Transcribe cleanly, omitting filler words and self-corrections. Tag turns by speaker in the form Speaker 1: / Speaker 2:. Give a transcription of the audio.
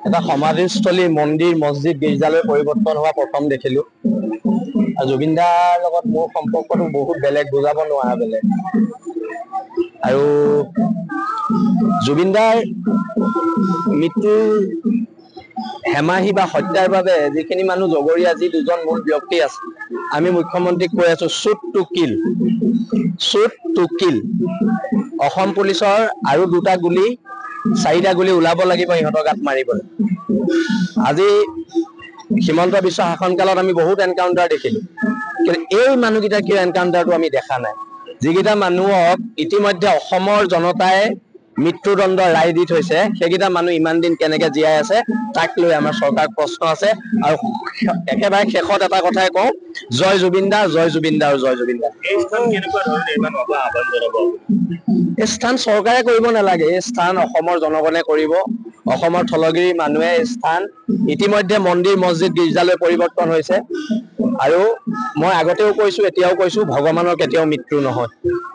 Speaker 1: এটা সমাধিস্থলী মন্দিৰ মছজিদ গীৰ্জালৈ পৰিৱৰ্তন হোৱা প্ৰথম দেখিলো। আৰু জুবিন দাৰ লগত মোৰ সম্পৰ্কটো বহুত বেলেগ, বুজাব নোৱাৰা বেলেগ। আৰু জুবিন দাৰ মৃত্যুৰ হেমাহি বা হত্যাৰ বাবে যিখিনি মানুহ জগৰীয়া, যি দুজন মূল ব্যক্তি আছে, আমি মুখ্যমন্ত্ৰীক কৈ আছো, shoot to kill, shoot to kill. Assam পুলিচৰ আৰু 2টা গুলি 4টা গুলি ওলাব লাগিব ইহঁতৰ গাত মাৰিবলৈ। আজি হিমন্ত বিশ্ব শাসনকালত আমি বহুত এনকাউণ্টাৰ দেখিলো, কিন্তু এই মানুহকেইটা কিয় এনকাউণ্টাৰটো আমি দেখা নাই। যিকেইটা মানুহক ইতিমধ্যে অসমৰ জনতাই মৃত্যুদণ্ড ৰায় দি থৈছে, সেইকেইটা মানুহ ইমান দিন কেনেকে জীয়াই আছে, তাক লৈ আমাৰ চৰকাৰক প্ৰশ্ন আছে। আৰু একেবাৰে শেষত এটা কথাই কওঁ, জয় জুবিন দা, জয় জুবিন দা আৰু জয় জুবিন দা।
Speaker 2: এই স্থান কেনেকুৱা ধৰণে নিৰ্মাণ হ'ব আহ্বান জনাব?
Speaker 1: এই স্থান চৰকাৰে কৰিব নালাগে, এই স্থান অসমৰ জনগণে কৰিব। অসমৰ থলগিৰি মানুহে এই স্থান ইতিমধ্যে মন্দিৰ মছজিদ গীৰ্জালৈ পৰিৱৰ্তন হৈছে। আৰু মই আগতেও কৈছো, এতিয়াও কৈছো, ভগৱানৰ কেতিয়াও মৃত্যু নহয়।